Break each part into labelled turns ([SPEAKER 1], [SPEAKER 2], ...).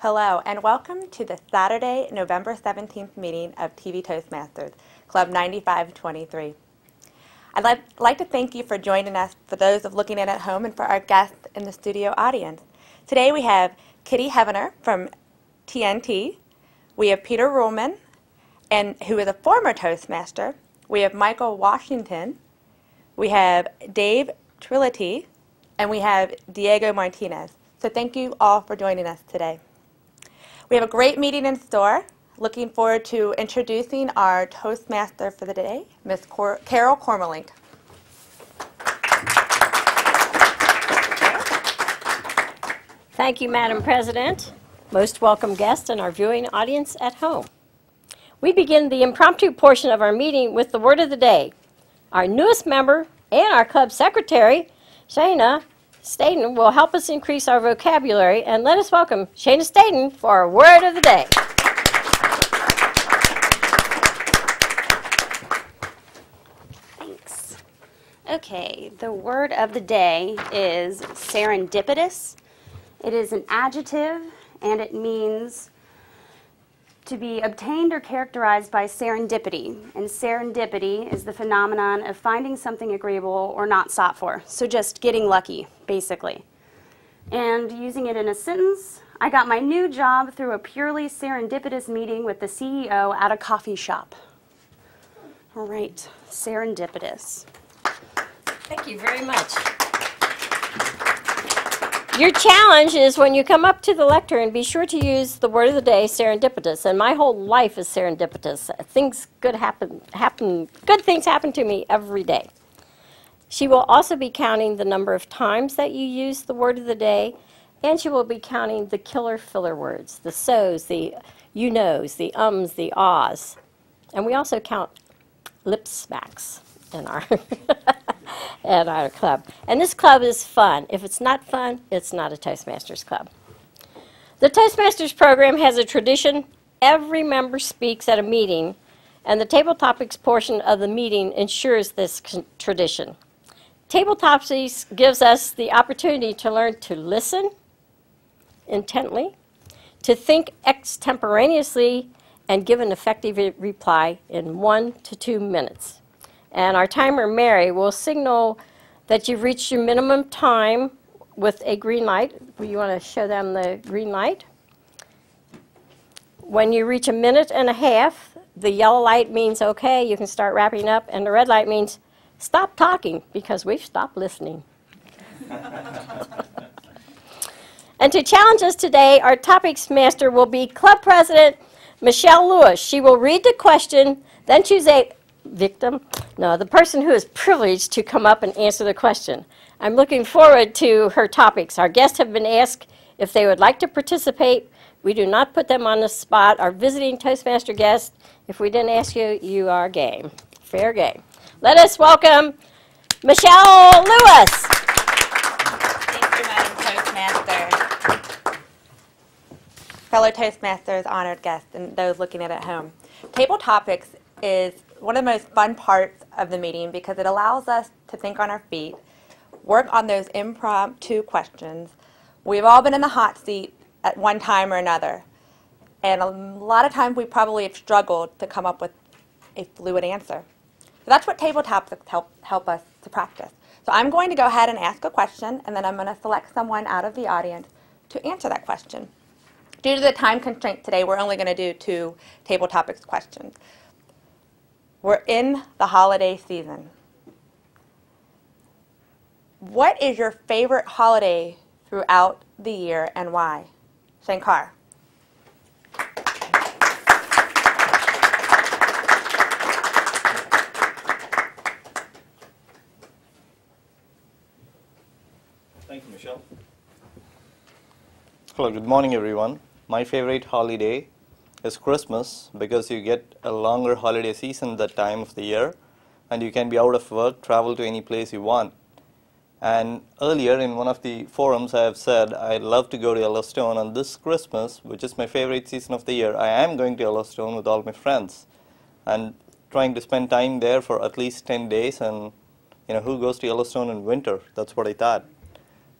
[SPEAKER 1] Hello, and welcome to the Saturday, November 17th meeting of TV Toastmasters, Club 9523. I'd like to thank you for joining us, for those of looking in at home, and for our guests in the studio audience. Today we have Kitty Hevener from TNT. We have Peter Ruhlman, who is a former Toastmaster. We have Michael Washington. We have Dave Trility, and we have Diego Martinez. So thank you all for joining us today. We have a great meeting in store. Looking forward to introducing our Toastmaster for the day, Ms. Carol Kormelink.
[SPEAKER 2] Thank you, Madam President. Most welcome guests and our viewing audience at home. We begin the impromptu portion of our meeting with the word of the day. Our newest member and our club secretary, Shana Staten, will help us increase our vocabulary, and let us welcome Shana Staten for our word of the day.
[SPEAKER 3] Thanks. Okay, the word of the day is serendipitous. It is an adjective, and it means to be obtained or characterized by serendipity. And serendipity is the phenomenon of finding something agreeable or not sought for. So just getting lucky, basically. And using it in a sentence, I got my new job through a purely serendipitous meeting with the CEO at a coffee shop. All right, serendipitous.
[SPEAKER 2] Thank you very much. Your challenge is when you come up to the lectern, be sure to use the word of the day, serendipitous. And my whole life is serendipitous. Good things happen to me every day. She will also be counting the number of times that you use the word of the day, and she will be counting the killer filler words, the so's, the you knows, the ums, the ahs. And we also count lip smacks in our at our club. And this club is fun. If it's not fun, it's not a Toastmasters club. The Toastmasters program has a tradition. Every member speaks at a meeting, and the Tabletopics portion of the meeting ensures this tradition. Tabletopics gives us the opportunity to learn to listen intently, to think extemporaneously, and give an effective reply in 1 to 2 minutes. And our timer, Mary, will signal that you've reached your minimum time with a green light. You want to show them the green light? When you reach 1.5 minutes, the yellow light means okay, you can start wrapping up, and the red light means stop talking, because we've stopped listening. And to challenge us today, our topics master will be Club President Michelle Lewis. She will read the question, then choose a the person who is privileged to come up and answer the question. I'm looking forward to her topics. Our guests have been asked if they would like to participate. We do not put them on the spot. Our visiting Toastmaster guests, if we didn't ask you, you are game. Fair game. Let us welcome Michelle Lewis.
[SPEAKER 1] Thank you, Madam Toastmaster. Fellow Toastmasters, honored guests, and those looking at home. Tabletopics is one of the most fun parts of the meeting because it allows us to think on our feet, work on those impromptu questions. We've all been in the hot seat at one time or another, and a lot of times we probably have struggled to come up with a fluid answer. So that's what Tabletopics help us to practice. So I'm going to go ahead and ask a question, and then I'm going to select someone out of the audience to answer that question. Due to the time constraint today, we're only going to do 2 Tabletopics questions. We're in the holiday season. What is your favorite holiday throughout the year and why? Shankar.
[SPEAKER 4] Thank you, Michelle. Hello, good morning, everyone. My favorite holiday is Christmas because you get a longer holiday season that time of the year, and you can be out of work, travel to any place you want. And earlier in one of the forums I have said I'd love to go to Yellowstone on this Christmas, which is my favorite season of the year. I am going to Yellowstone with all my friends and trying to spend time there for at least 10 days. And who goes to Yellowstone in winter? That's what I thought.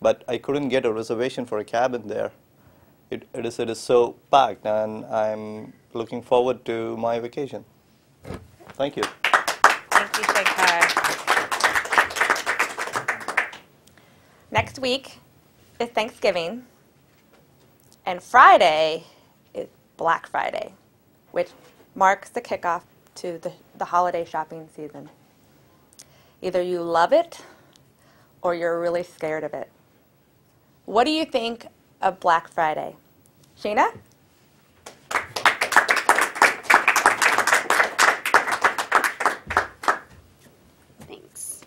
[SPEAKER 4] But I couldn't get a reservation for a cabin there. it is so packed, and I'm looking forward to my vacation. Thank you.
[SPEAKER 1] Thank you, Shekhar. Next week is Thanksgiving, and Friday is Black Friday, which marks the kickoff to the holiday shopping season. Either you love it or you're really scared of it. What do you think of Black Friday? Sheena?
[SPEAKER 3] Thanks.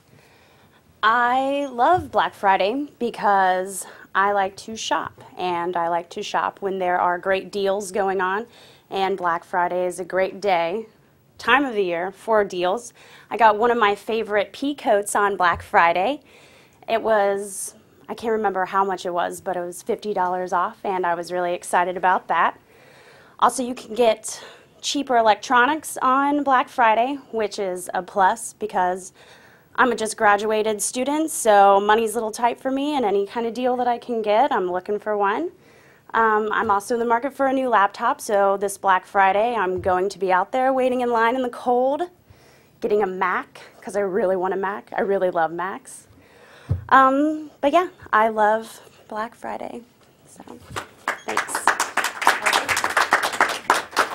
[SPEAKER 3] I love Black Friday because I like to shop, and I like to shop when there are great deals going on, and Black Friday is a great time of the year for deals. I got one of my favorite pea coats on Black Friday. It was, I can't remember how much it was, but it was $50 off, and I was really excited about that. Also, you can get cheaper electronics on Black Friday, which is a plus because I'm a just graduated student, so money's a little tight for me, and any kind of deal that I can get, I'm looking for one. I'm also in the market for a new laptop, so this Black Friday I'm going to be out there waiting in line in the cold, getting a Mac, because I really want a Mac. I really love Macs. But yeah, I love Black Friday, so thanks.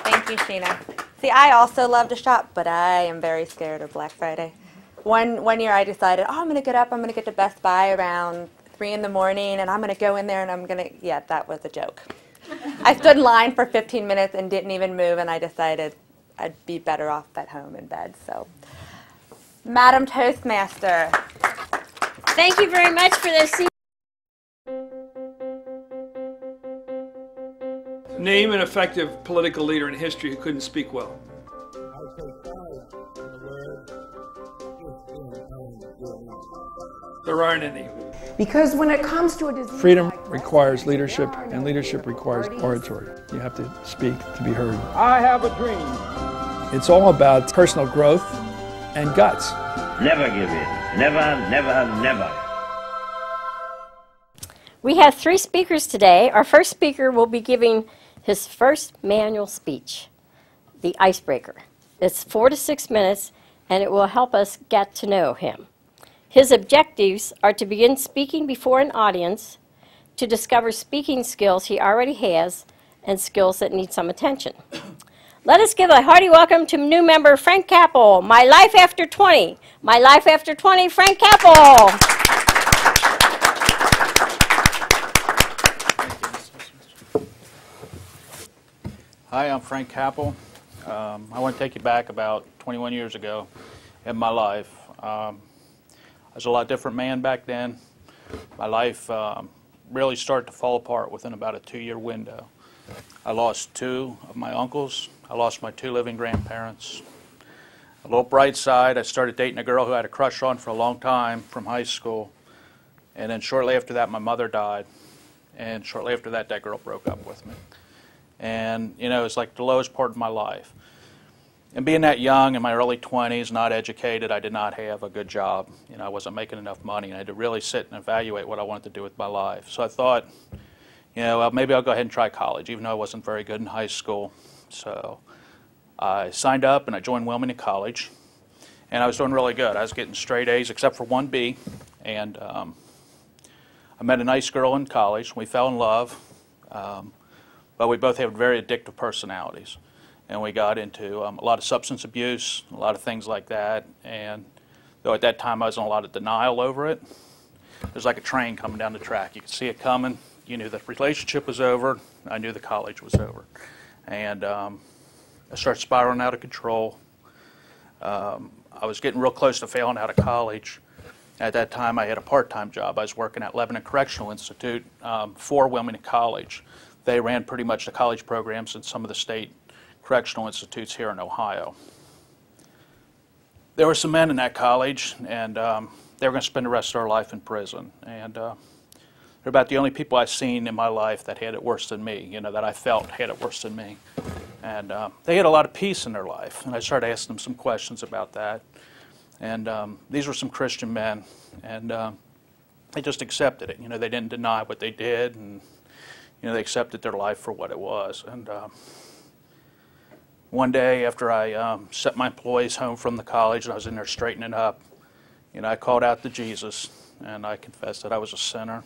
[SPEAKER 1] Thank you, Sheena. See, I also love to shop, but I am very scared of Black Friday. One year I decided, oh, I'm going to get up, I'm going to get to Best Buy around 3 in the morning, and I'm going to go in there and I'm going to, yeah, that was a joke. I stood in line for 15 minutes and didn't even move, and I decided I'd be better off at home in bed. So, Madam Toastmaster.
[SPEAKER 2] Thank you very much for this.
[SPEAKER 5] Name an effective political leader in history who couldn't speak well. There aren't any.
[SPEAKER 6] Because when it comes to a disease,
[SPEAKER 5] Freedom requires leadership, and leadership requires oratory. You have to speak to be heard.
[SPEAKER 7] I have a dream.
[SPEAKER 5] It's all about personal growth and guts.
[SPEAKER 7] Never give in. Never, never, never.
[SPEAKER 2] We have 3 speakers today. Our first speaker will be giving his first manual speech, the icebreaker. It's 4 to 6 minutes, and it will help us get to know him. His objectives are to begin speaking before an audience, to discover speaking skills he already has, and skills that need some attention. Let us give a hearty welcome to new member Frank Cappel, My Life After 20. My Life After 20, Frank Cappel.
[SPEAKER 8] Hi, I'm Frank Cappel. I want to take you back about 21 years ago in my life. I was a lot different man back then. My life really started to fall apart within about a 2-year window. I lost 2 of my uncles. I lost my 2 living grandparents. A little bright side, I started dating a girl who I had a crush on for a long time from high school. And then shortly after that, my mother died. And shortly after that, that girl broke up with me. And, you know, it's like the lowest part of my life. And being that young, in my early 20s, not educated, I did not have a good job. You know, I wasn't making enough money, and I had to really sit and evaluate what I wanted to do with my life. So I thought, you know, well, maybe I'll go ahead and try college, even though I wasn't very good in high school. So I signed up, and I joined Wilmington College, and I was doing really good. I was getting straight A's except for 1 B, and I met a nice girl in college. We fell in love, but we both had very addictive personalities. And we got into a lot of substance abuse, a lot of things like that. And though at that time I was in a lot of denial over it, there's like a train coming down the track. You could see it coming. You knew the relationship was over. I knew the college was over. And I started spiraling out of control. I was getting real close to failing out of college. At that time I had a part-time job. I was working at Lebanon Correctional Institute for Wilmington College. They ran pretty much the college programs in some of the state correctional institutes here in Ohio. There were some men in that college, and they were going to spend the rest of their life in prison. And they're about the only people I've seen in my life that had it worse than me, you know, that I felt had it worse than me. And they had a lot of peace in their life, and I started asking them some questions about that. And these were some Christian men, and they just accepted it. You know, they didn't deny what they did, and they accepted their life for what it was. And one day after I sent my employees home from the college and I was in there straightening up, I called out to Jesus and I confessed that I was a sinner.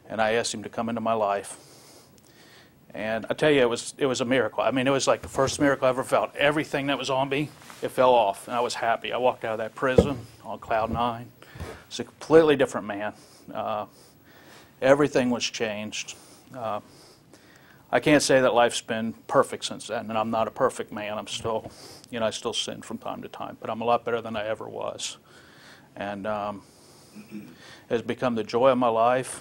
[SPEAKER 8] And I asked him to come into my life. And I tell you, it was a miracle. I mean, it was like the first miracle I ever felt. Everything that was on me, it fell off, and I was happy. I walked out of that prison on cloud 9. It's a completely different man. Everything was changed. I can't say that life's been perfect since then, and I'm not a perfect man. I'm still, I still sin from time to time, but I'm a lot better than I ever was. And it has become the joy of my life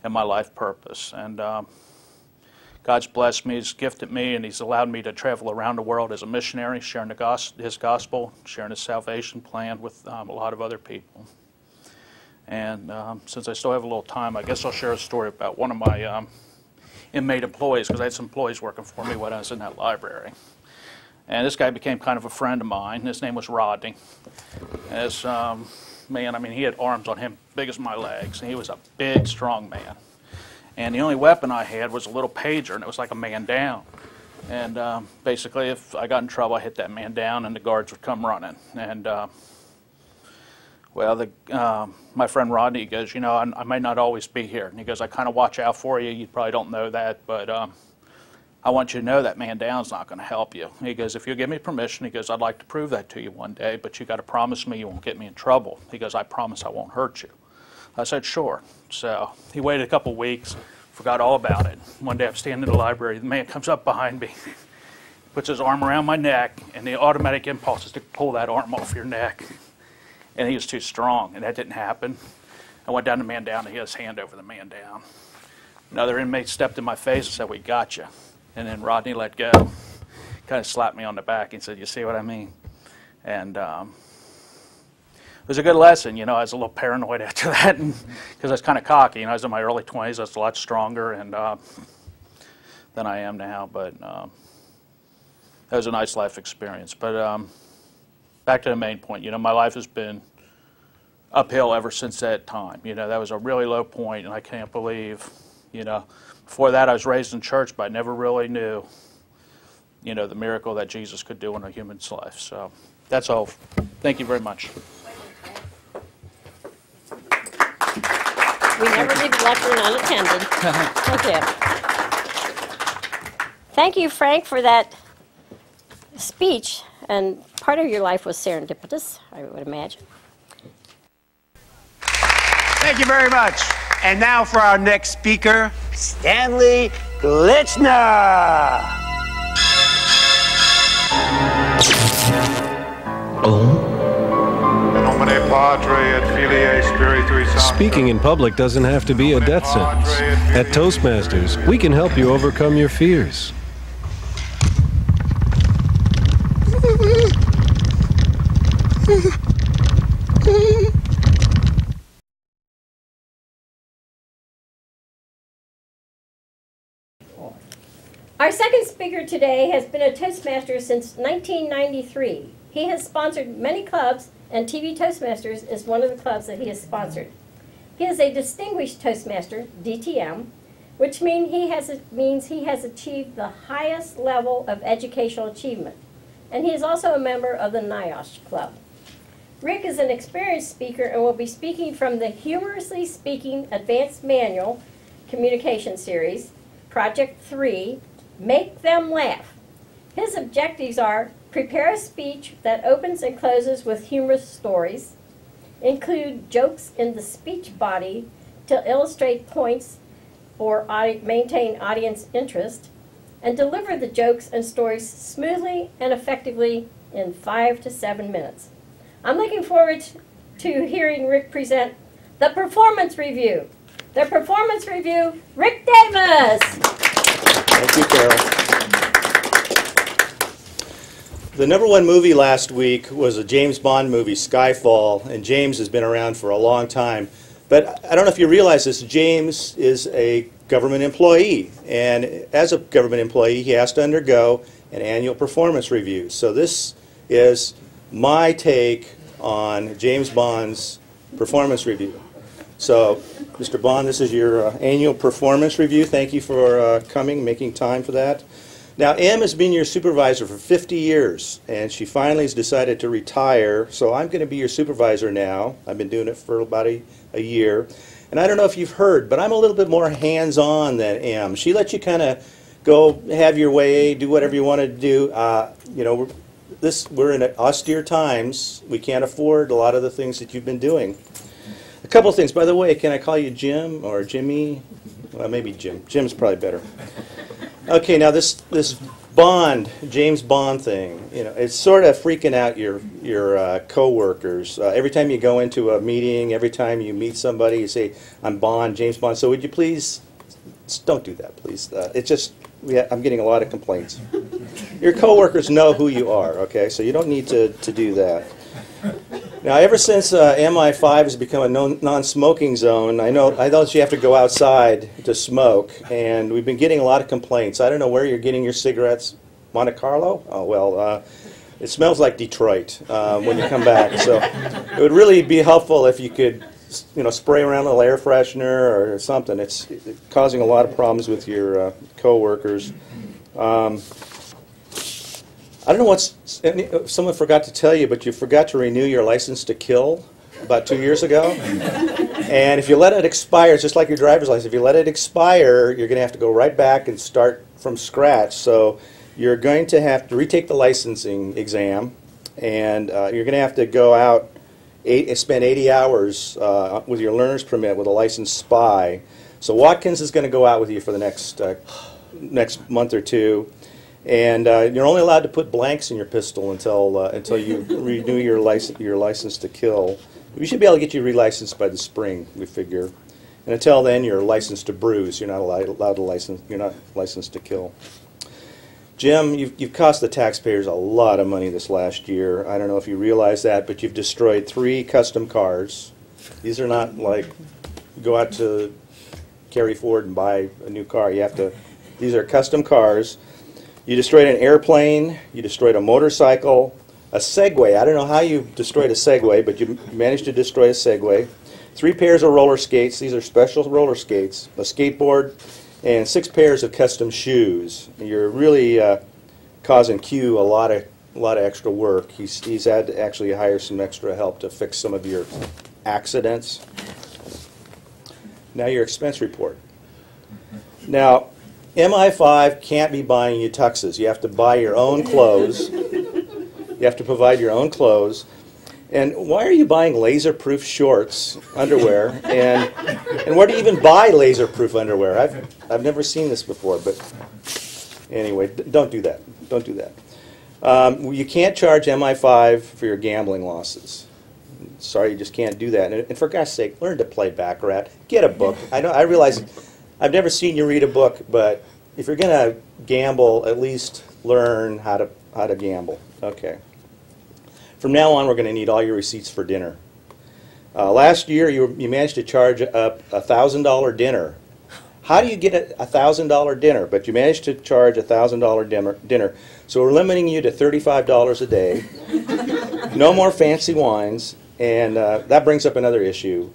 [SPEAKER 8] and my life purpose. And God's blessed me, He's gifted me, and He's allowed me to travel around the world as a missionary, sharing His gospel, sharing His salvation plan with a lot of other people. And since I still have a little time, I guess I'll share a story about one of my inmate employees, because I had some employees working for me when I was in that library. And this guy became kind of a friend of mine. His name was Rodney. And this man, I mean, he had arms on him big as my legs, and he was a big, strong man. And the only weapon I had was a little pager, and it was like a man down. And basically, if I got in trouble, I hit that man down, and the guards would come running. And my friend Rodney, he goes, I might not always be here. And he goes, I kind of watch out for you. You probably don't know that, but I want you to know that man down's not going to help you. He goes, if you'll give me permission, he goes, I'd like to prove that to you one day, but you got to promise me you won't get me in trouble. He goes, I promise I won't hurt you. I said, sure. So he waited a couple weeks, forgot all about it. One day I'm standing in the library, the man comes up behind me, puts his arm around my neck, and the automatic impulse is to pull that arm off your neck. And he was too strong, and that didn't happen. I went down the man down, and he had his hand over the man down. Another inmate stepped in my face and said, we got you. And then Rodney let go, kind of slapped me on the back and said, you see what I mean? And it was a good lesson. I was a little paranoid after that because I was kind of cocky. I was in my early 20s. I was a lot stronger than I am now. But that was a nice life experience. But back to the main point. My life has been uphill ever since that time. That was a really low point, and I can't believe, before that I was raised in church, but I never really knew, the miracle that Jesus could do in a human's life. So that's all. Thank you very much.
[SPEAKER 2] We never leave a lecture unattended. Thank you. Thank you, Frank, for that speech. And part of your life was serendipitous, I would imagine.
[SPEAKER 9] Thank you very much. And now for our next speaker, Stanley Glitchner.
[SPEAKER 10] Speaking in public doesn't have to be a death sentence. At Toastmasters, we can help you overcome your fears.
[SPEAKER 2] Our second speaker today has been a Toastmaster since 1993. He has sponsored many clubs, and TV Toastmasters is one of the clubs that he has sponsored. He is a Distinguished Toastmaster, DTM, which means he has achieved the highest level of educational achievement. And he is also a member of the NIOSH Club. Rick is an experienced speaker and will be speaking from the Humorously Speaking Advanced Manual Communication Series, Project 3, Make Them Laugh. His objectives are: prepare a speech that opens and closes with humorous stories, include jokes in the speech body to illustrate points or maintain audience interest, and deliver the jokes and stories smoothly and effectively in 5 to 7 minutes. I'm looking forward to hearing Rick present the performance review. The performance review, Rick Davis.
[SPEAKER 11] Thank you, Carol. The #1 movie last week was a James Bond movie, Skyfall, and James has been around for a long time. But I don't know if you realize this, James is a government employee, and as a government employee, he has to undergo an annual performance review. So this is my take on James Bond's performance review. So, Mr. Bond, this is your annual performance review. Thank you for coming, making time for that. Now, M has been your supervisor for 50 years, and she finally has decided to retire, so I'm going to be your supervisor now. I've been doing it for about a year. And I don't know if you've heard, but I'm a little bit more hands-on than M. She lets you kind of go have your way, do whatever you want to do. You know, we're in austere times. We can't afford a lot of the things that you've been doing. A couple of things. By the way, can I call you Jim or Jimmy? Well, maybe Jim. Jim's probably better. Okay, now this Bond, James Bond thing, you know, it's sort of freaking out your co-workers. Every time you go into a meeting, every time you meet somebody, you say, "I'm Bond, James Bond." So would you please don't do that, please? It's just I'm getting a lot of complaints. Your co-workers know who you are, okay? So you don't need to do that. Now, ever since MI5 has become a non-smoking zone, I know you have to go outside to smoke, and we've been getting a lot of complaints. I don't know where you're getting your cigarettes. Monte Carlo? Oh, well, it smells like Detroit when you come back. So it would really be helpful if you could, you know, spray around a little air freshener or something. It's causing a lot of problems with your co-workers. I don't know if someone forgot to tell you, but you forgot to renew your license to kill about 2 years ago. And if you let it expire, it's just like your driver's license. If you let it expire, you're going to have to go right back and start from scratch. So you're going to have to retake the licensing exam, and you're going to have to go out and spend 80 hours with your learner's permit with a licensed spy. So Watkins is going to go out with you for the next month or two. And you're only allowed to put blanks in your pistol until you renew your license to kill. We should be able to get you relicensed by the spring, we figure. And until then, you're licensed to bruise. You're not allowed to license. You're not licensed to kill. Jim, you've cost the taxpayers a lot of money this last year. I don't know if you realize that, but you've destroyed 3 custom cars. These are not like you go out to Cary Ford and buy a new car. You have to. These are custom cars. You destroyed an airplane, you destroyed a motorcycle, a Segway. I don't know how you destroyed a Segway, but you managed to destroy a Segway. 3 pairs of roller skates, these are special roller skates, a skateboard, and 6 pairs of custom shoes. You're really causing Q a lot of extra work. He's had to actually hire some extra help to fix some of your accidents. Now your expense report. Now, MI5 can't be buying you tuxes. You have to buy your own clothes. You have to provide your own clothes. And why are you buying laser-proof shorts, underwear? And where do you even buy laser-proof underwear? I've never seen this before, but anyway, don't do that. Don't do that. You can't charge MI5 for your gambling losses. Sorry, you just can't do that. And for God's sake, learn to play baccarat. Get a book. I realize I've never seen you read a book, but if you're going to gamble, at least learn how to gamble. Okay. From now on, we're going to need all your receipts for dinner. Last year, you managed to charge up a $1,000 dinner. How do you get a $1,000 dinner? But you managed to charge a $1,000 dinner. So we're limiting you to $35 a day. No more fancy wines. And that brings up another issue.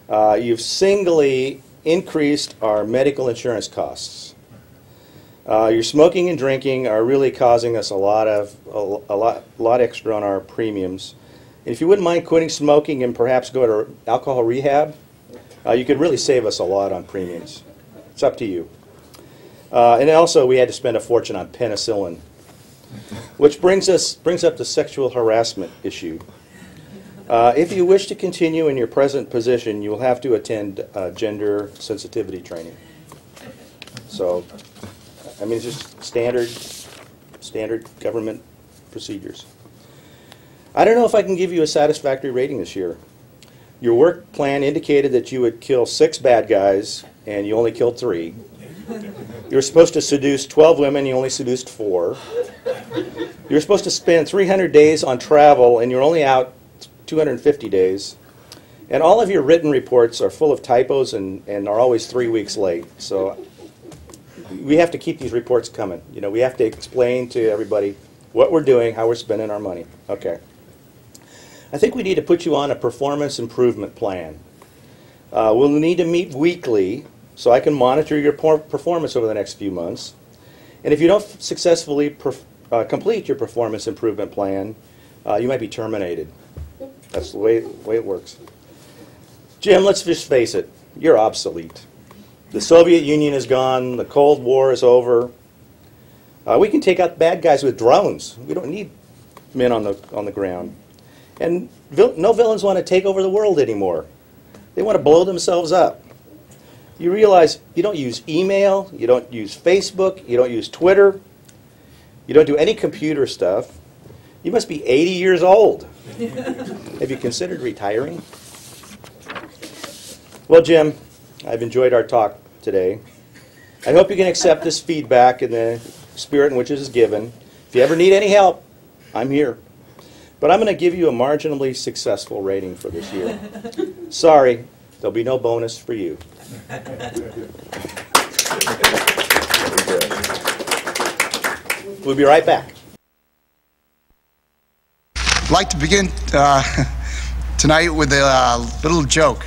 [SPEAKER 11] You've singly increased our medical insurance costs. Your smoking and drinking are really causing us a lot extra on our premiums. And if you wouldn't mind quitting smoking and perhaps go to alcohol rehab, you could really save us a lot on premiums. It's up to you. And also, we had to spend a fortune on penicillin, which brings up the sexual harassment issue. If you wish to continue in your present position, you will have to attend gender sensitivity training. So, I mean, it's just standard government procedures. I don't know if I can give you a satisfactory rating this year. Your work plan indicated that you would kill 6 bad guys, and you only killed 3. You were supposed to seduce 12 women, you only seduced 4. You were supposed to spend 300 days on travel, and you're only out 250 days. And all of your written reports are full of typos and are always 3 weeks late. So we have to keep these reports coming. You know, we have to explain to everybody what we're doing, how we're spending our money. Okay. I think we need to put you on a performance improvement plan. We'll need to meet weekly so I can monitor your performance over the next few months. And if you don't successfully complete your performance improvement plan, you might be terminated. That's the way it works. Jim, let's just face it, you're obsolete. The Soviet Union is gone, the Cold War is over. We can take out bad guys with drones. We don't need men on the ground. And no villains want to take over the world anymore. They want to blow themselves up. You realize you don't use email, you don't use Facebook, you don't use Twitter, you don't do any computer stuff. You must be 80 years old. Have you considered retiring? Well, Jim, I've enjoyed our talk today. I hope you can accept this feedback in the spirit in which it is given. If you ever need any help, I'm here. But I'm going to give you a marginally successful rating for this year. Sorry, there'll be no bonus for you. We'll be right back.
[SPEAKER 12] I'd like to begin tonight with a little joke.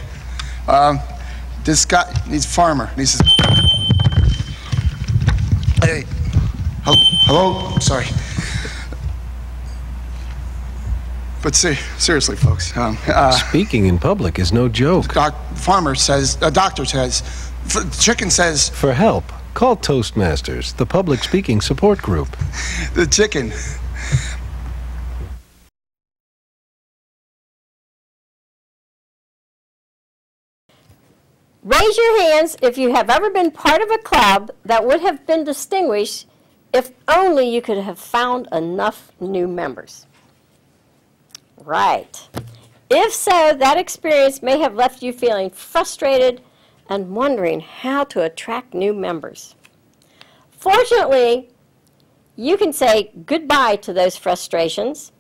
[SPEAKER 12] This guy, he's a farmer, and he says, "Hey, hello, sorry." But seriously, folks.
[SPEAKER 10] Speaking in public is no joke.
[SPEAKER 12] Doctor says, chicken says...
[SPEAKER 10] For help, call Toastmasters, the public speaking support group.
[SPEAKER 12] The chicken.
[SPEAKER 2] Raise your hands if you have ever been part of a club that would have been distinguished if only you could have found enough new members. Right. If so, that experience may have left you feeling frustrated and wondering how to attract new members. Fortunately, you can say goodbye to those frustrations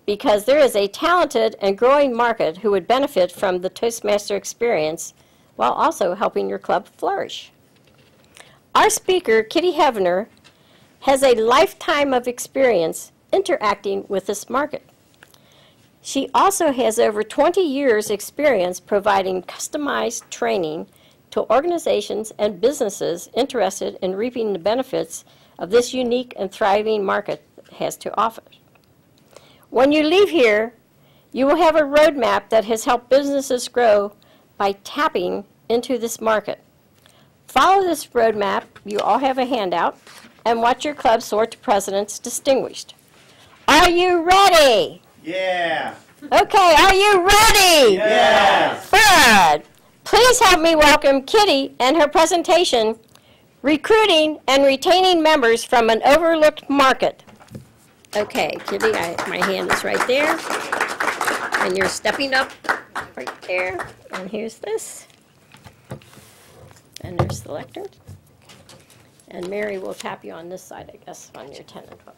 [SPEAKER 2] because there is a talented and growing market who would benefit from the Toastmaster experience while also helping your club flourish. Our speaker, Kitty Hevener, has a lifetime of experience interacting with this market. She also has over 20 years' experience providing customized training to organizations and businesses interested in reaping the benefits of this unique and thriving market has to offer. When you leave here, you will have a roadmap that has helped businesses grow by tapping into this market. Follow this roadmap, you all have a handout, and watch your club soar to President's Distinguished. Are you ready?
[SPEAKER 11] Yeah.
[SPEAKER 2] Okay, are you ready?
[SPEAKER 11] Yes.
[SPEAKER 2] Good. Please help me welcome Kitty and her presentation, Recruiting and Retaining Members from an Overlooked Market. Okay, Kitty, my hand is right there. And you're stepping up right there. And here's this. And there's the lectern. And Mary will tap you on this side, I guess, on your 10 and 12.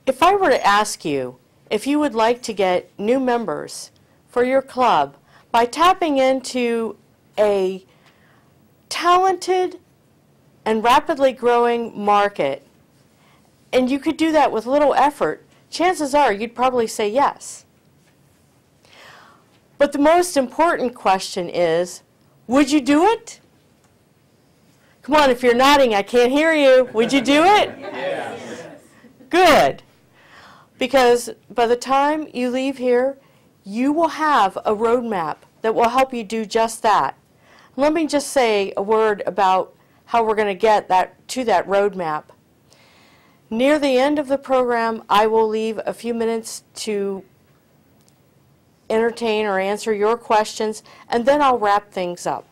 [SPEAKER 13] If I were to ask you if you would like to get new members for your club by tapping into a talented and rapidly growing market, and you could do that with little effort, chances are you'd probably say yes. But the most important question is, would you do it? Come on, if you're nodding, I can't hear you. Would you do it? Yes. Good. Because by the time you leave here, you will have a roadmap that will help you do just that. Let me just say a word about how we're going to get to that roadmap. Near the end of the program, I will leave a few minutes to entertain or answer your questions, and then I'll wrap things up.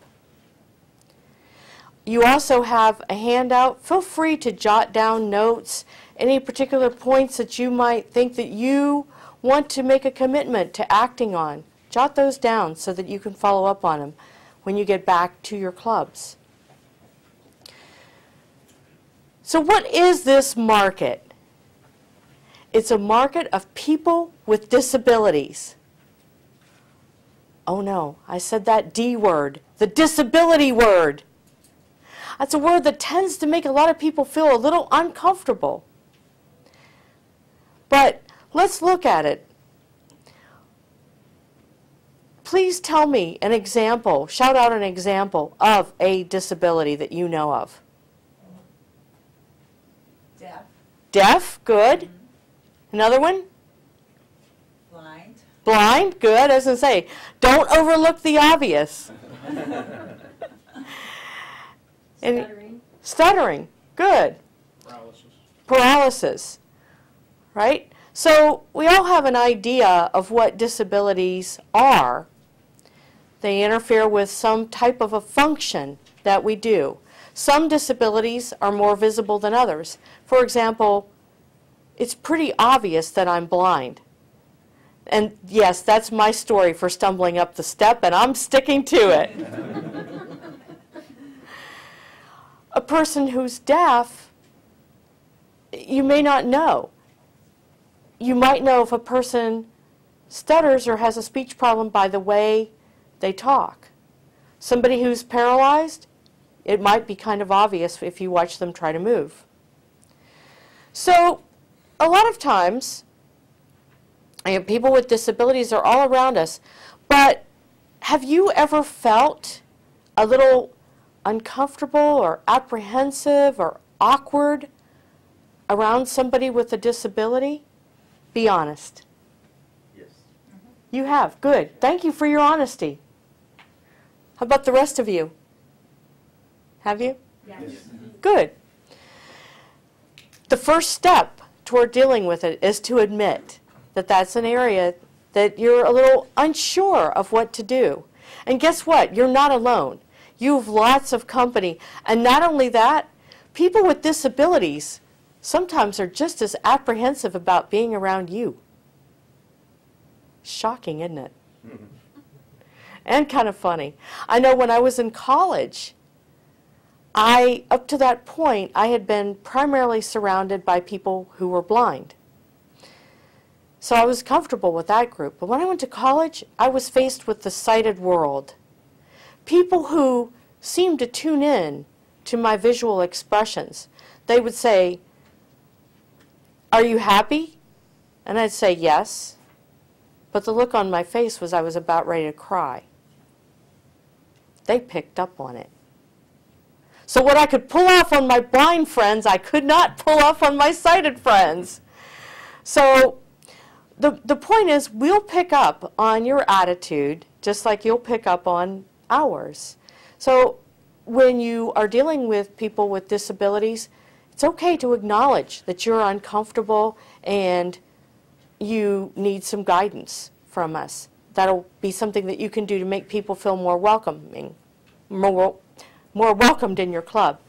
[SPEAKER 13] You also have a handout. Feel free to jot down notes, any particular points that you might think that you want to make a commitment to acting on. Jot those down so that you can follow up on them when you get back to your clubs. So what is this market? It's a market of people with disabilities. Oh no, I said that D word, the disability word. That's a word that tends to make a lot of people feel a little uncomfortable. But let's look at it. Please tell me an example, shout out an example of a disability that you know of.
[SPEAKER 14] Deaf.
[SPEAKER 13] Deaf, good. Another one?
[SPEAKER 14] Blind.
[SPEAKER 13] Blind, good. As I say, don't overlook the obvious.
[SPEAKER 2] Stuttering.
[SPEAKER 13] Stuttering, good. Paralysis, right? So we all have an idea of what disabilities are. They interfere with some type of a function that we do. Some disabilities are more visible than others. For example, it's pretty obvious that I'm blind. And yes, that's my story for stumbling up the step, and I'm sticking to it. A person who's deaf, you may not know. You might know if a person stutters or has a speech problem by the way they talk. Somebody who's paralyzed, it might be kind of obvious if you watch them try to move. So a lot of times, people with disabilities are all around us, but have you ever felt a little uncomfortable or apprehensive or awkward around somebody with a disability? Be honest.
[SPEAKER 11] Yes.
[SPEAKER 13] You have. Good. Thank you for your honesty. How about the rest of you? Have you?
[SPEAKER 14] Yes.
[SPEAKER 13] Good. The first step toward dealing with it is to admit that that's an area that you're a little unsure of what to do. And guess what? You're not alone. You have lots of company. And not only that, people with disabilities sometimes are just as apprehensive about being around you. Shocking, isn't it? And kind of funny. I know when I was in college, up to that point, I had been primarily surrounded by people who were blind. So I was comfortable with that group. But when I went to college, I was faced with the sighted world. People who seemed to tune in to my visual expressions. They would say, "Are you happy?" And I'd say, "Yes." But the look on my face was I was about ready to cry. They picked up on it. So what I could pull off on my blind friends, I could not pull off on my sighted friends. So the point is, we'll pick up on your attitude just like you'll pick up on ours. So when you are dealing with people with disabilities, it's okay to acknowledge that you're uncomfortable and you need some guidance from us. That'll be something that you can do to make people feel more welcoming, more welcomed in your club.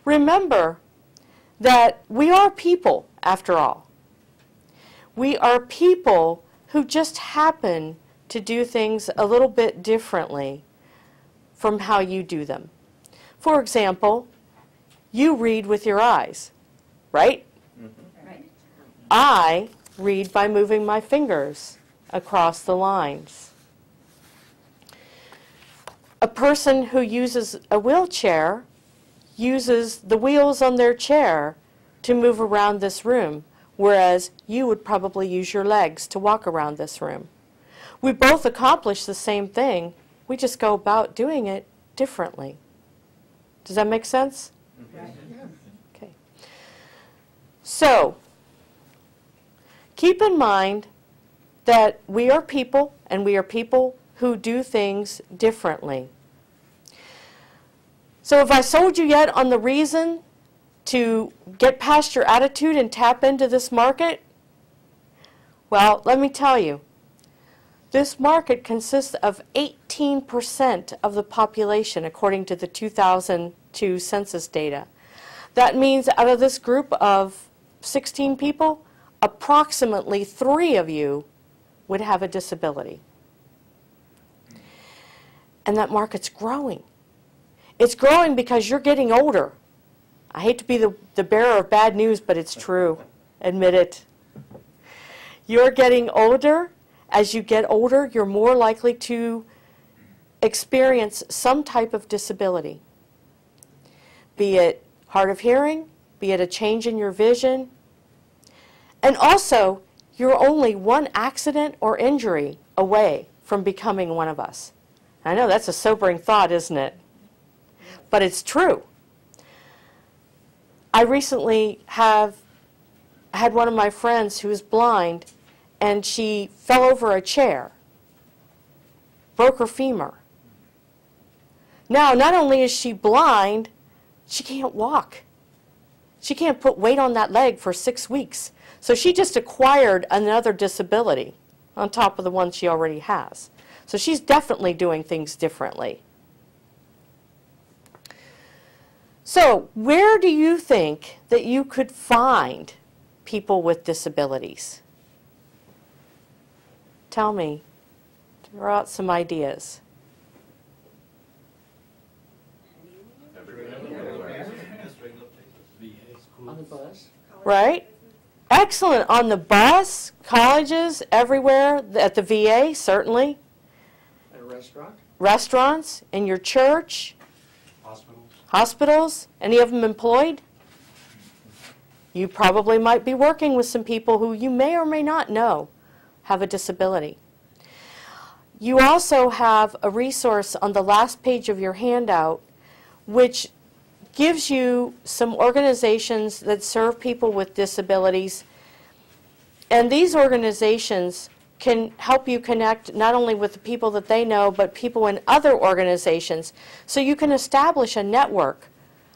[SPEAKER 13] Remember that we are people, after all. We are people who just happen to do things a little bit differently from how you do them. For example, you read with your eyes, right?
[SPEAKER 14] Right.
[SPEAKER 13] I read by moving my fingers across the lines. A person who uses a wheelchair uses the wheels on their chair to move around this room, whereas you would probably use your legs to walk around this room. We both accomplish the same thing, we just go about doing it differently. Does that make sense?
[SPEAKER 14] Right.
[SPEAKER 13] Okay. So, keep in mind that we are people, and we are people who do things differently. So have I sold you yet on the reason to get past your attitude and tap into this market? Well, let me tell you, this market consists of 18% of the population according to the 2002 census data. That means out of this group of 16 people, approximately 3 of you would have a disability. And that market's growing. It's growing because you're getting older. I hate to be the bearer of bad news, but it's true. Admit it. You're getting older. As you get older, you're more likely to experience some type of disability. Be it hard of hearing, be it a change in your vision. And also, you're only one accident or injury away from becoming one of us. I know that's a sobering thought, isn't it? But it's true. I recently have had one of my friends who is blind, and she fell over a chair, broke her femur. Now, not only is she blind, she can't walk. She can't put weight on that leg for 6 weeks. So she just acquired another disability on top of the one she already has. So she's definitely doing things differently. So where do you think that you could find people with disabilities? Tell me. Throw out some ideas.
[SPEAKER 15] On the bus.
[SPEAKER 13] Right? Excellent. On the bus, colleges, everywhere, at the VA, certainly.
[SPEAKER 15] At a restaurant.
[SPEAKER 13] Restaurants, in your church.
[SPEAKER 15] Hospitals.
[SPEAKER 13] Hospitals. Any of them employed? You probably might be working with some people who you may or may not know have a disability. You also have a resource on the last page of your handout which gives you some organizations that serve people with disabilities. And these organizations can help you connect not only with the people that they know, but people in other organizations. So you can establish a network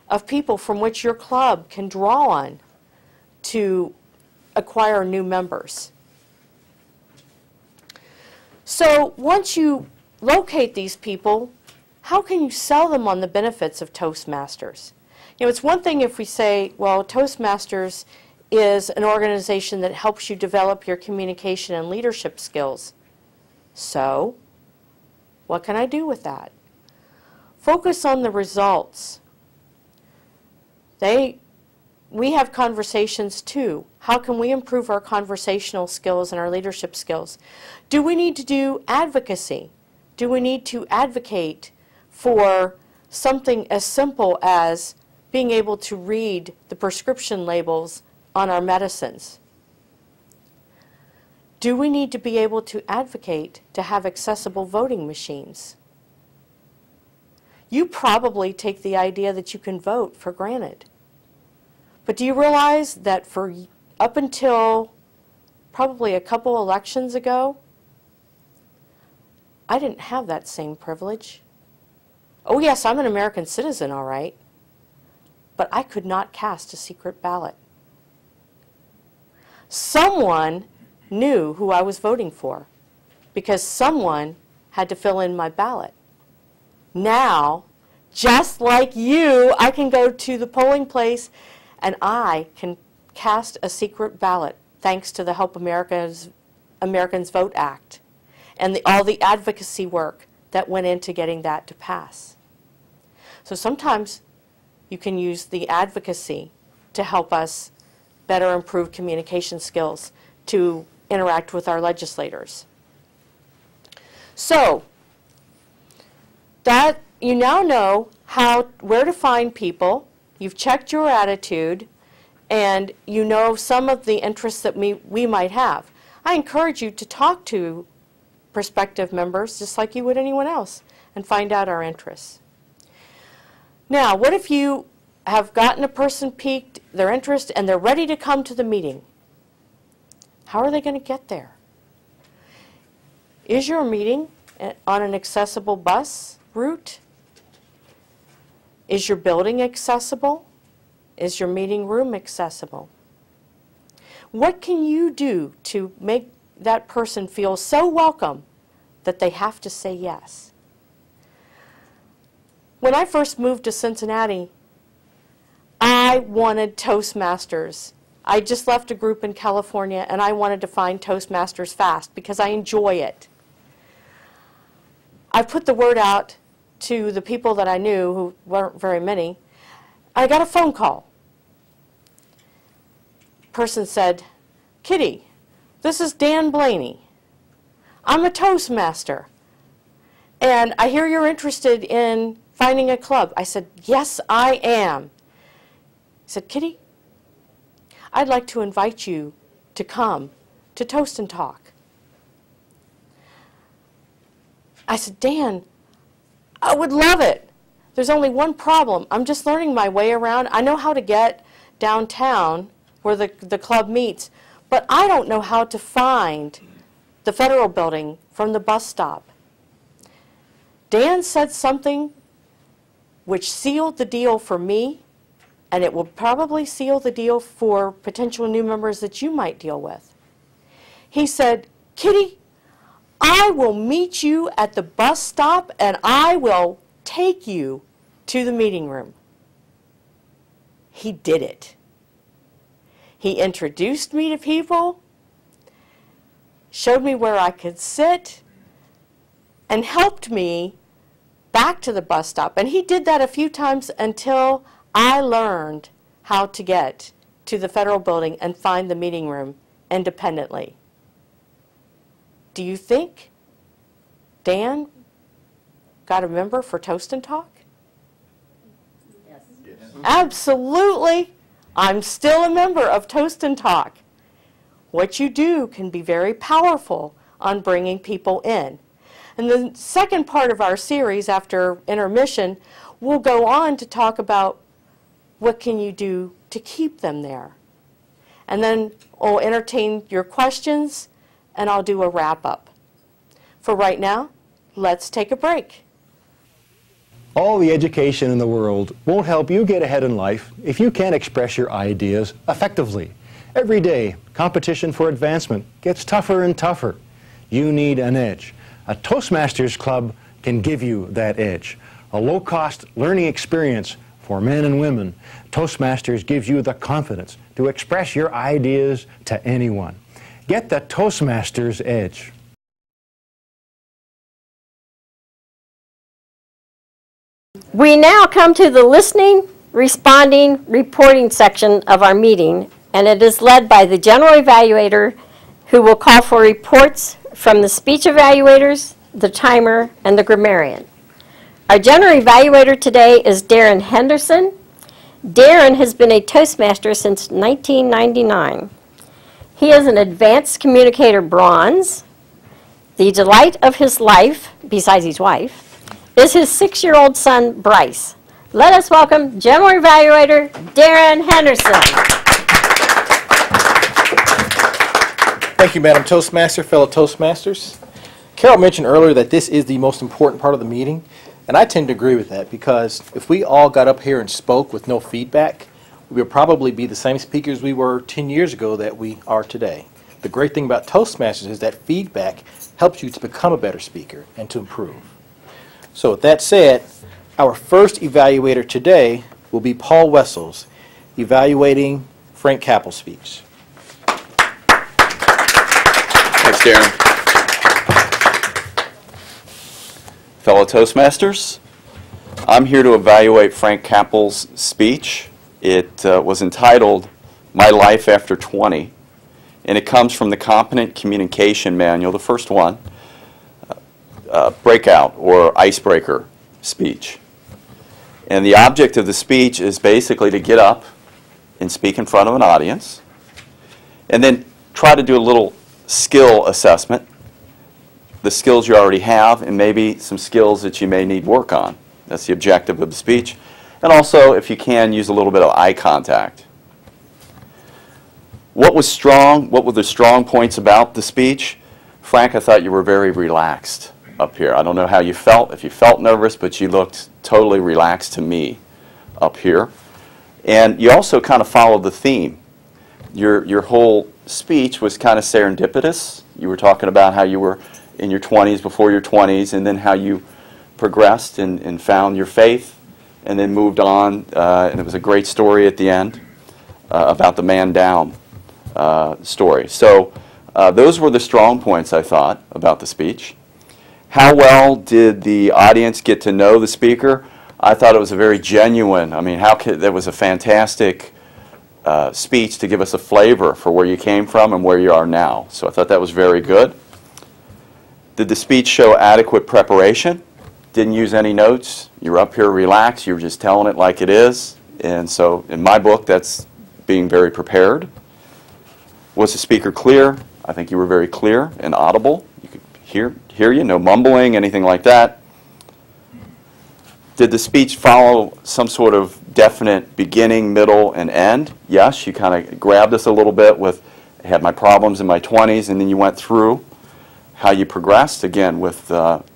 [SPEAKER 13] of people from which your club can draw on to acquire new members. So once you locate these people, how can you sell them on the benefits of Toastmasters? You know, it's one thing if we say, well, Toastmasters is an organization that helps you develop your communication and leadership skills. So, what can I do with that? Focus on the results. We have conversations too. How can we improve our conversational skills and our leadership skills? Do we need to do advocacy? Do we need to advocate for something as simple as being able to read the prescription labels on our medicines? Do we need to be able to advocate to have accessible voting machines? You probably take the idea that you can vote for granted. But do you realize that for up until probably a couple elections ago, I didn't have that same privilege. Oh yes, I'm an American citizen, all right, but I could not cast a secret ballot. Someone knew who I was voting for because someone had to fill in my ballot. Now, just like you, I can go to the polling place and I can cast a secret ballot thanks to the Help Americans Vote Act and all the advocacy work that went into getting that to pass. So sometimes you can use the advocacy to help us better improve communication skills to interact with our legislators. So that you now know where to find people. You've checked your attitude, and you know some of the interests that we might have. I encourage you to talk to prospective members just like you would anyone else and find out our interests. Now, what if you have gotten a person piqued their interest and they're ready to come to the meeting? How are they going to get there? Is your meeting on an accessible bus route? Is your building accessible? Is your meeting room accessible? What can you do to make that person feel so welcome that they have to say yes? When I first moved to Cincinnati, I wanted Toastmasters. I just left a group in California and I wanted to find Toastmasters fast because I enjoy it. I put the word out to the people that I knew, who weren't very many. I got a phone call. Person said, "Kitty, this is Dan Blaney. I'm a Toastmaster, and I hear you're interested in finding a club." I said, "Yes, I am." He said, "Kitty, I'd like to invite you to come to to Toast and Talk. I said, Dan, I would love it. There's only one problem. I'm just learning my way around. I know how to get downtown where the club meets, but I don't know how to find the Federal Building from the bus stop. Dan said something which sealed the deal for me, and it will probably seal the deal for potential new members that you might deal with. He said, Kitty, I will meet you at the bus stop and I will take you to the meeting room. He did it. He introduced me to people, showed me where I could sit, and helped me back to the bus stop. And he did that a few times until I learned how to get to the Federal Building and find the meeting room independently. Do you think Dan got a member for Toast and Talk?
[SPEAKER 3] Yes.
[SPEAKER 13] Absolutely. I'm still a member of Toast and Talk. What you do can be very powerful on bringing people in. And the second part of our series after intermission, we'll go on to talk about what can you do to keep them there. And then I'll entertain your questions and I'll do a wrap-up. For right now, let's take a break.
[SPEAKER 16] All the education in the world won't help you get ahead in life if you can't express your ideas effectively. Every day, competition for advancement gets tougher and tougher. You need an edge. A Toastmasters club can give you that edge. A low-cost learning experience for men and women. Toastmasters gives you the confidence to express your ideas to anyone. Get the Toastmasters edge.
[SPEAKER 2] We now come to the listening, responding, reporting section of our meeting, and it is led by the general evaluator who will call for reports from the speech evaluators, the timer, and the grammarian. Our general evaluator today is Darren Henderson. Darren has been a Toastmaster since 1999. He is an advanced communicator bronze. The delight of his life, besides his wife, is his 6-year-old son, Bryce. Let us welcome General Evaluator Darren Henderson.
[SPEAKER 17] Thank you, Madam Toastmaster, fellow Toastmasters. Carol mentioned earlier that this is the most important part of the meeting, and I tend to agree with that because if we all got up here and spoke with no feedback, we would probably be the same speakers we were 10 years ago that we are today. The great thing about Toastmasters is that feedback helps you to become a better speaker and to improve. So with that said, our first evaluator today will be Paul Wessels, evaluating Frank Cappel's speech.
[SPEAKER 18] Thanks, Darren. Fellow Toastmasters, I'm here to evaluate Frank Cappel's speech. It was entitled, My Life After 20, and it comes from the Competent Communication Manual, the first one, breakout or icebreaker speech. And the object of the speech is basically to get up and speak in front of an audience and then try to do a little skill assessment, the skills you already have and maybe some skills that you may need work on. That's the objective of the speech. And also, if you can, use a little bit of eye contact. What was strong? What were the strong points about the speech? Frank, I thought you were very relaxed up here. I don't know how you felt, if you felt nervous, but you looked totally relaxed to me up here. And you also kind of followed the theme. Your whole speech was kind of serendipitous. You were talking about how you were in your 20s, before your 20s, and then how you progressed and found your faith and then moved on. And it was a great story at the end about the man down story. So those were the strong points, I thought, about the speech. How well did the audience get to know the speaker? I thought it was a very genuine, I mean, that was a fantastic speech to give us a flavor for where you came from and where you are now. So I thought that was very good. Did the speech show adequate preparation? Didn't use any notes. You were up here relaxed. You were just telling it like it is. And so in my book, that's being very prepared. Was the speaker clear? I think you were very clear and audible. You could hear you, no mumbling, anything like that. Did the speech follow some sort of definite beginning, middle, and end? Yes, you kind of grabbed us a little bit with, I had my problems in my 20s, and then you went through how you progressed, again, with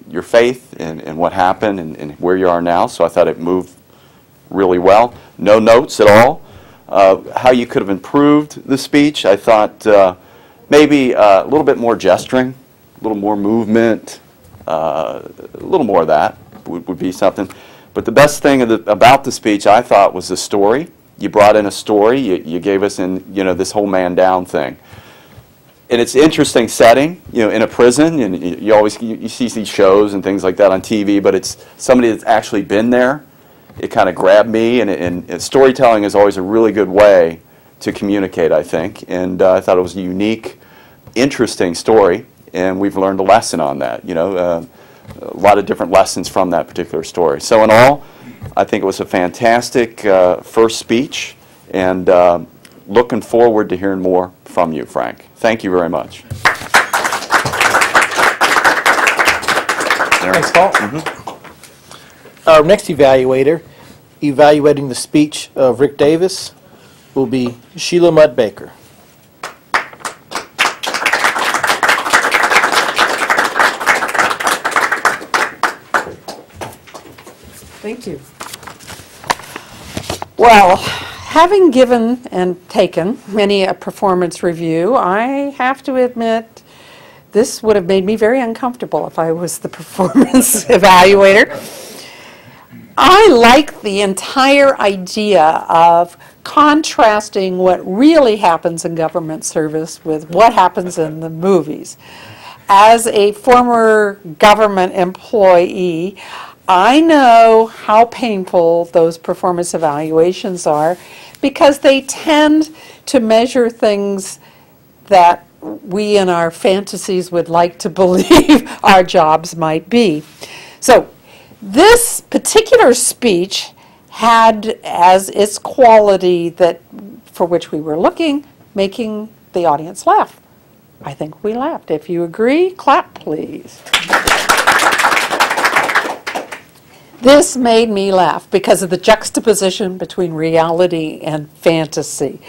[SPEAKER 18] your faith and what happened and where you are now. So I thought it moved really well. No notes at all. How you could have improved the speech, I thought maybe a little bit more gesturing, a little more movement, a little more of that would be something. But the best thing about the speech, I thought, was the story. You brought in a story. You gave us in, this whole man down thing. And it's an interesting setting, in a prison. And you always you see these shows and things like that on TV, but it's somebody that's actually been there. It kind of grabbed me, and storytelling is always a really good way to communicate, I think. And I thought it was a unique, interesting story, and we've learned a lesson on that. A lot of different lessons from that particular story. So in all, I think it was a fantastic first speech, and looking forward to hearing more from you, Frank. Thank you very much.
[SPEAKER 17] Thanks, Paul. Our next evaluator, evaluating the speech of Rick Davis, will be Sheila Mudd-Baker.
[SPEAKER 19] Thank you. Well, having given and taken many a performance review, I have to admit this would have made me very uncomfortable if I was the performance evaluator. I like the entire idea of contrasting what really happens in government service with what happens in the movies. As a former government employee, I know how painful those performance evaluations are because they tend to measure things that we in our fantasies would like to believe our jobs might be. So this particular speech had as its quality that for which we were looking, making the audience laugh. I think we laughed. If you agree, clap please. This made me laugh because of the juxtaposition between reality and fantasy.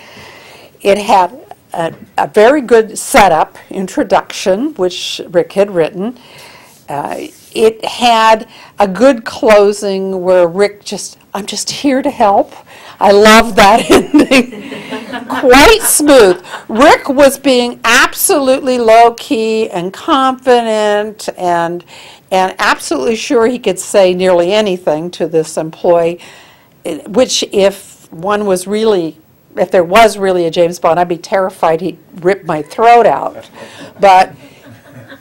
[SPEAKER 19] It had a very good setup, introduction, which Rick had written. It had a good closing where Rick I'm just here to help. I love that ending. Quite smooth. Rick was being absolutely low-key and confident and absolutely sure he could say nearly anything to this employee, which if there was really a James Bond, I'd be terrified he'd rip my throat out. But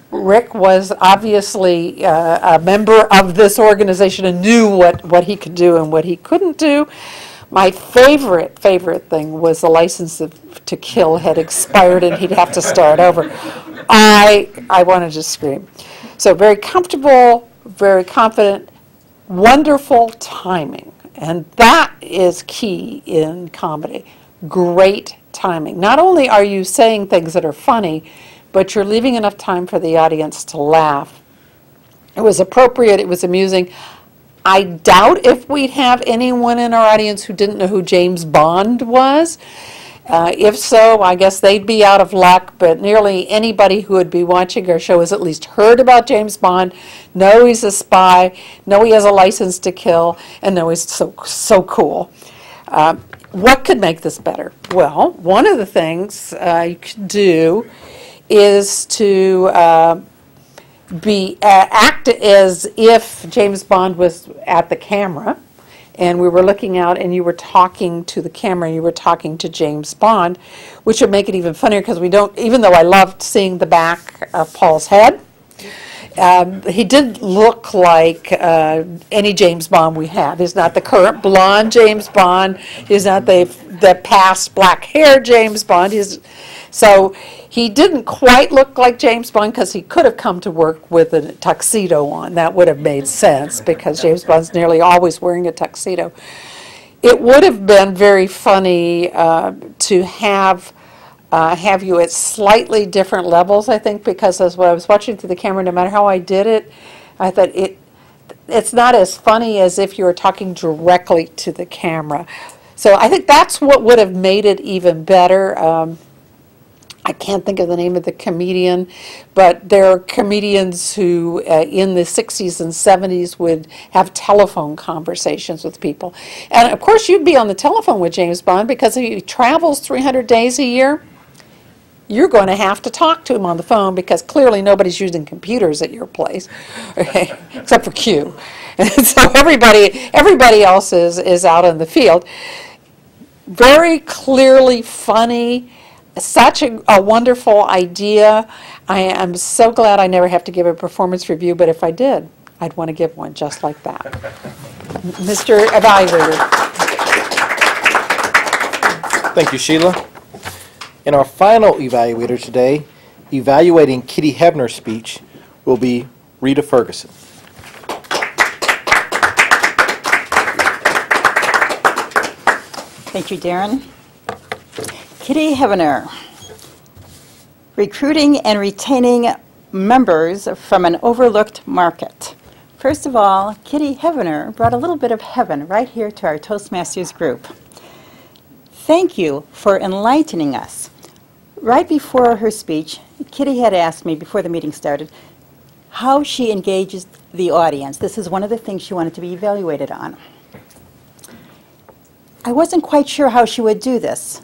[SPEAKER 19] Rick was obviously a member of this organization and knew what he could do and what he couldn't do. My favorite thing was the license to kill had expired and he'd have to start over. I wanted to scream. So very comfortable, very confident, wonderful timing. And that is key in comedy. Great timing. Not only are you saying things that are funny, but you're leaving enough time for the audience to laugh. It was appropriate, it was amusing. I doubt if we'd have anyone in our audience who didn't know who James Bond was. If so, I guess they'd be out of luck, but nearly anybody who would be watching our show has at least heard about James Bond, know he's a spy, know he has a license to kill, and know he's so cool. What could make this better? Well, one of the things you could do is to act as if James Bond was at the camera and we were looking out and you were talking to the camera and you were talking to James Bond, which would make it even funnier because even though I loved seeing the back of Paul's head, he didn't look like any James Bond we have. He's not the current blonde James Bond. He's not the past black hair James Bond. So he didn't quite look like James Bond because he could have come to work with a tuxedo on. That would have made sense because James Bond's nearly always wearing a tuxedo. It would have been very funny to have have you at slightly different levels, I think, because as when I was watching through the camera, no matter how I did it, I thought it's not as funny as if you were talking directly to the camera. So I think that's what would have made it even better. I can't think of the name of the comedian, but there are comedians who in the 60s and 70s would have telephone conversations with people. And of course you'd be on the telephone with James Bond because if he travels 300 days a year, you're going to have to talk to him on the phone because clearly nobody's using computers at your place, okay, except for Q. And so everybody else is out in the field. Very clearly funny. Such a wonderful idea. I am so glad I never have to give a performance review, but if I did, I'd want to give one just like that. Mr. Evaluator.
[SPEAKER 17] Thank you, Sheila. And our final evaluator today, evaluating Kitty Hevener's speech, will be Rita Ferguson.
[SPEAKER 14] Thank you, Darren. Kitty Hevener, recruiting and retaining members from an overlooked market. First of all, Kitty Hevener brought a little bit of heaven right here to our Toastmasters group. Thank you for enlightening us. Right before her speech, Kitty had asked me before the meeting started how she engages the audience. This is one of the things she wanted to be evaluated on. I wasn't quite sure how she would do this,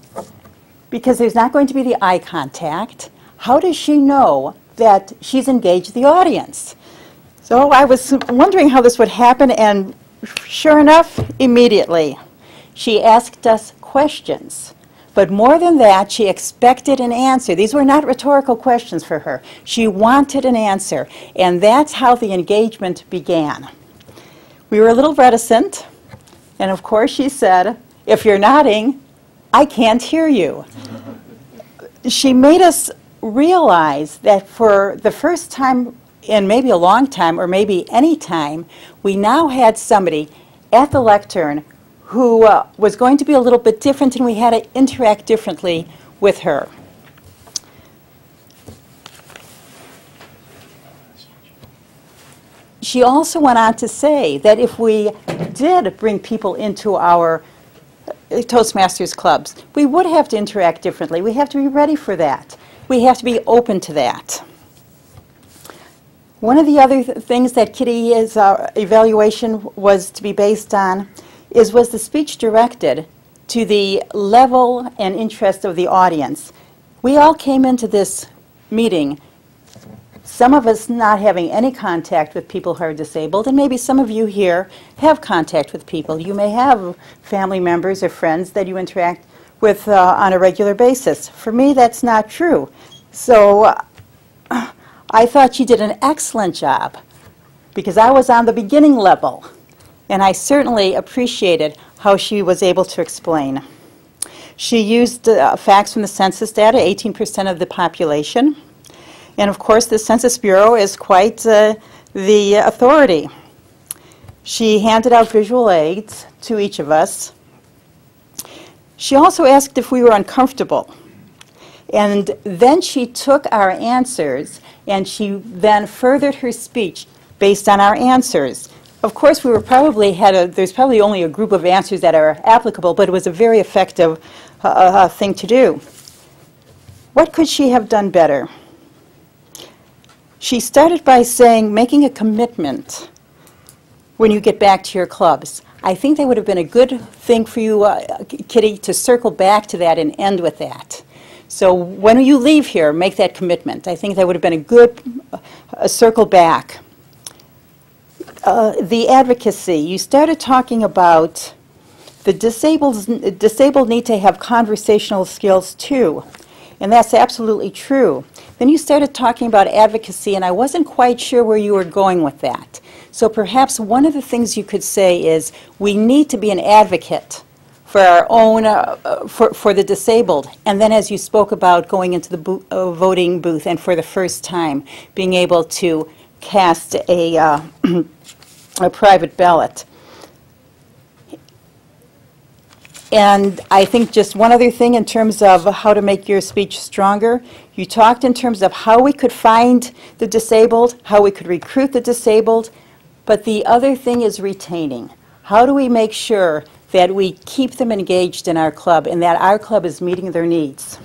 [SPEAKER 14] because there's not going to be the eye contact. How does she know that she's engaged the audience? So I was wondering how this would happen, and sure enough, immediately, she asked us questions. But more than that, she expected an answer. These were not rhetorical questions for her. She wanted an answer, and that's how the engagement began. We were a little reticent, and of course she said, "If you're nodding, I can't hear you." She made us realize that for the first time in maybe a long time, or maybe any time, we now had somebody at the lectern who was going to be a little bit different, and we had to interact differently with her. She also went on to say that if we did bring people into our Toastmasters clubs, we would have to interact differently. We have to be ready for that. We have to be open to that. One of the other things that Kitty's evaluation was to be based on was the speech directed to the level and interest of the audience. We all came into this meeting, some of us not having any contact with people who are disabled, and maybe some of you here have contact with people. You may have family members or friends that you interact with on a regular basis. For me, that's not true. So I thought she did an excellent job because I was on the beginning level, and I certainly appreciated how she was able to explain. She used facts from the census data, 18% of the population. And of course, the Census Bureau is quite the authority. She handed out visual aids to each of us. She also asked if we were uncomfortable. And then she took our answers and she then furthered her speech based on our answers. Of course, we were there's probably only a group of answers that are applicable, but it was a very effective thing to do. What could she have done better? She started by saying, making a commitment when you get back to your clubs. I think that would have been a good thing for you, Kitty, to circle back to that and end with that. So when you leave here, make that commitment. I think that would have been a good circle back. The advocacy. You started talking about the disabled need to have conversational skills too. And that's absolutely true. Then you started talking about advocacy, and I wasn't quite sure where you were going with that. So perhaps one of the things you could say is we need to be an advocate for our own, for the disabled. And then as you spoke about going into the voting booth and for the first time being able to cast a private ballot. And I think just one other thing in terms of how to make your speech stronger, you talked in terms of how we could find the disabled, how we could recruit the disabled, but the other thing is retaining. How do we make sure that we keep them engaged in our club and that our club is meeting their needs?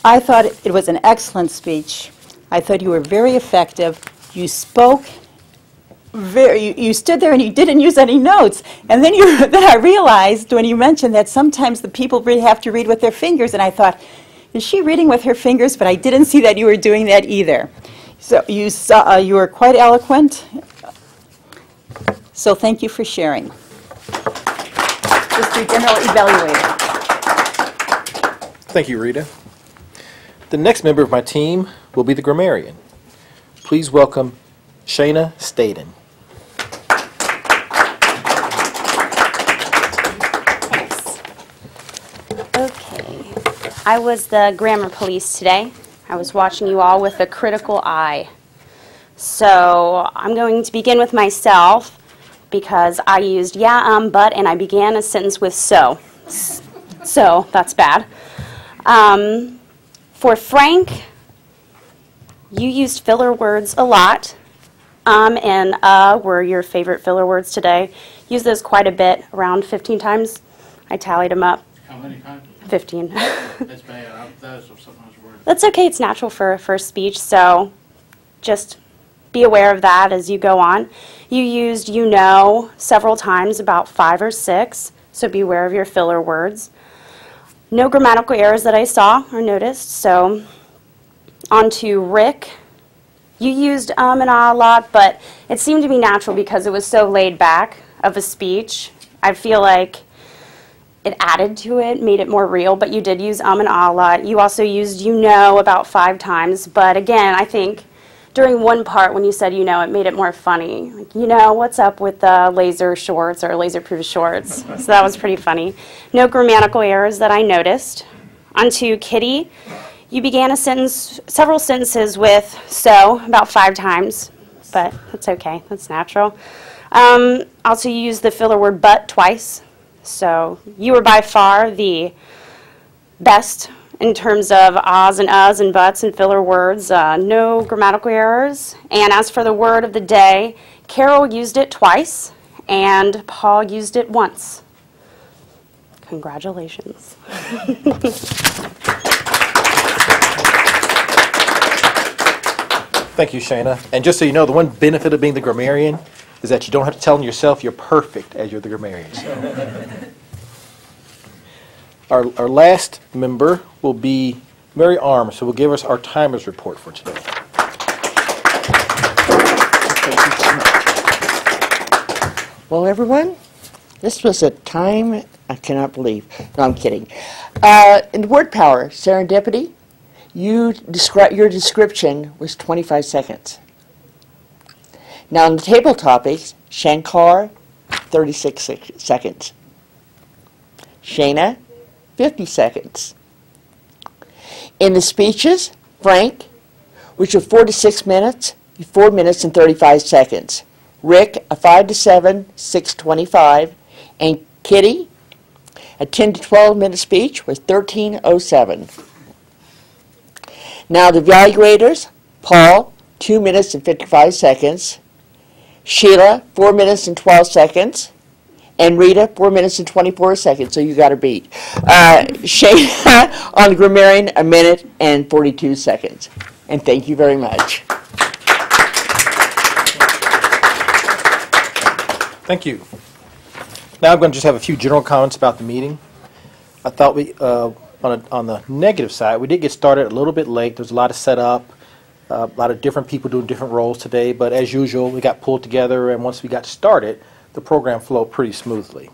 [SPEAKER 14] I thought it was an excellent speech. I thought you were very effective. You spoke you stood there and you didn't use any notes. And then then I realized when you mentioned that sometimes the people really have to read with their fingers, and I thought, is she reading with her fingers? But I didn't see that you were doing that either. So you were quite eloquent. So thank you for sharing. Mr. General Evaluator.
[SPEAKER 17] Thank you, Rita. The next member of my team will be the grammarian. Please welcome Shayna Staden.
[SPEAKER 3] Okay, I was the grammar police today. I was watching you all with a critical eye. So I'm going to begin with myself because I used yeah, but, and I began a sentence with so. So that's bad. For Frank, you used filler words a lot. And were your favorite filler words today. Use those quite a bit, around 15 times. I tallied them up.
[SPEAKER 8] How many times?
[SPEAKER 3] 15.
[SPEAKER 8] That's bad. Those are sometimes words.
[SPEAKER 3] That's okay. It's natural for a first speech, so just be aware of that as you go on. You used you know several times, about 5 or 6, so be aware of your filler words. No grammatical errors that I saw or noticed, so on to Rick. You used and a lot, but it seemed to be natural because it was so laid back of a speech. I feel like it added to it, made it more real, but you did use and a lot. You also used you know about 5 times, but again, I think during one part when you said you know, it made it more funny. Like, you know, what's up with the laser shorts or laser-proof shorts? So that was pretty funny. No grammatical errors that I noticed. On to Kitty. You began a sentence, several sentences with so, about 5 times, but that's okay, that's natural. Also, you used the filler word but twice, so you were by far the best in terms of ahs and uhs and buts and filler words, no grammatical errors. And as for the word of the day, Carol used it twice, and Paul used it once. Congratulations.
[SPEAKER 17] Thank you, Shayna. And just so you know, the one benefit of being the grammarian is that you don't have to tell yourself you're perfect as you're the grammarian. So. Our last member will be Mary Arms, who will give us our timers report for today.
[SPEAKER 20] Well, everyone, this was a time I cannot believe. No, I'm kidding. In word power, serendipity, your description was 25 seconds. Now, in the table topics, Shankar, 36 seconds. Shayna, 50 seconds. In the speeches, Frank, which are 4 to 6 minutes, 4 minutes and 35 seconds. Rick, a 5 to 7, 6:25. And Kitty, a 10 to 12 minute speech was 13:07. Now the evaluators, Paul, 2 minutes and 55 seconds. Sheila, 4 minutes and 12 seconds. And Rita, 4 minutes and 24 seconds, so you got her beat. Shayna on the grammarian, 1 minute and 42 seconds. And thank you very much.
[SPEAKER 17] Thank you. Now I'm going to just have a few general comments about the meeting. I thought we, on the negative side, we did get started a little bit late. There was a lot of setup, a lot of different people doing different roles today, but as usual, we got pulled together, and once we got started, the program flowed pretty smoothly.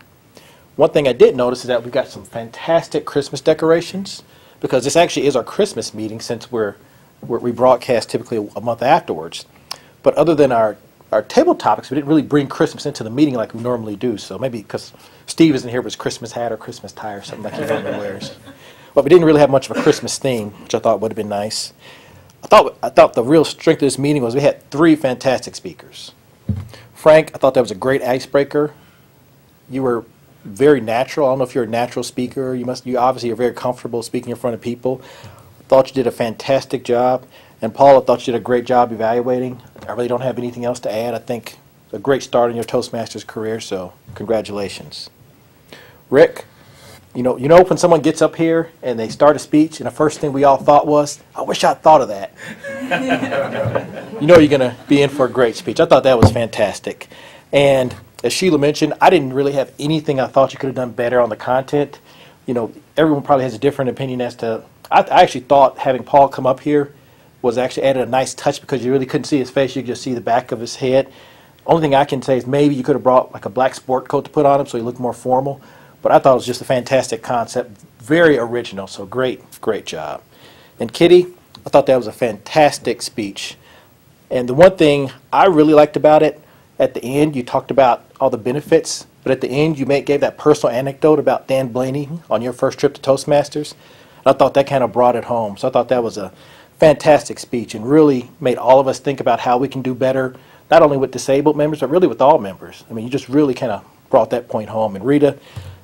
[SPEAKER 17] One thing I did notice is that we've got some fantastic Christmas decorations, because this actually is our Christmas meeting since we broadcast typically a month afterwards. But other than our table topics, we didn't really bring Christmas into the meeting like we normally do. So maybe because Steve isn't here with his Christmas hat or Christmas tie or something like he normally wears. But we didn't really have much of a Christmas theme, which I thought would have been nice. I thought the real strength of this meeting was we had 3 fantastic speakers. Frank, I thought that was a great icebreaker. You were very natural. I don't know if you're a natural speaker. You obviously are very comfortable speaking in front of people. Thought you did a fantastic job. And Paul, I thought you did a great job evaluating. I really don't have anything else to add. I think a great start in your Toastmasters career, so congratulations. Rick, you know when someone gets up here and they start a speech and the first thing we all thought was, I wish I'd thought of that. You know you're going to be in for a great speech. I thought that was fantastic. And as Sheila mentioned, I didn't really have anything I thought you could have done better on the content. You know, everyone probably has a different opinion as to, I actually thought having Paul come up here was actually added a nice touch because you really couldn't see his face, you could just see the back of his head. Only thing I can say is maybe you could have brought like a black sport coat to put on him so he looked more formal. But I thought it was just a fantastic concept, very original, so great job. And Kitty, I thought that was a fantastic speech. And the one thing I really liked about it, at the end you talked about all the benefits, but at the end you gave that personal anecdote about Dan Blaney on your first trip to Toastmasters. And I thought that kind of brought it home. So I thought that was a fantastic speech and really made all of us think about how we can do better, not only with disabled members, but really with all members. I mean, you just really kind of brought that point home. And Rita,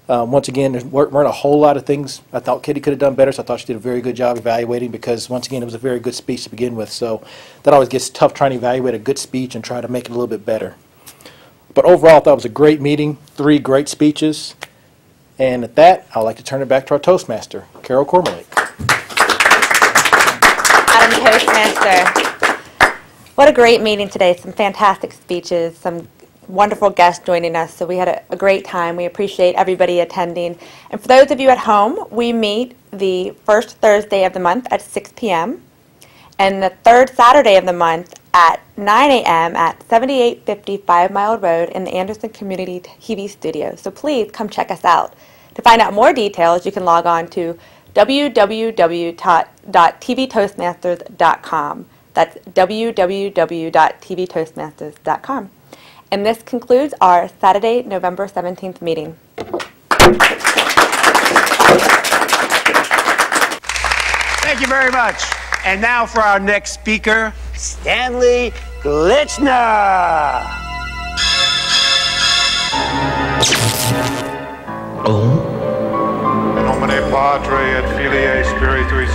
[SPEAKER 17] once again, there weren't a whole lot of things I thought Kitty could have done better, so I thought she did a very good job evaluating because, once again, it was a very good speech to begin with. So that always gets tough trying to evaluate a good speech and try to make it a little bit better. But overall, I thought it was a great meeting, 3 great speeches. And at that, I'd like to turn it back to our Toastmaster, Carol Kormelink.
[SPEAKER 1] Madam Toastmaster, what a great meeting today. Some fantastic speeches, some wonderful guests joining us. So we had a great time. We appreciate everybody attending. And for those of you at home, we meet the first Thursday of the month at 6 p.m. and the third Saturday of the month at 9 a.m. at 7850 5 Mile Road in the Anderson Community TV studio. So please come check us out. To find out more details, you can log on to www.tvtoastmasters.com. That's www.tvtoastmasters.com. And this concludes our Saturday, November 17th meeting.
[SPEAKER 9] Thank you very much. And now for our next speaker, Stanley Glitchner.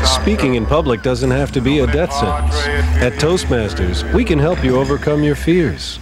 [SPEAKER 10] Speaking in public doesn't have to be a death sentence. At Toastmasters, we can help you overcome your fears.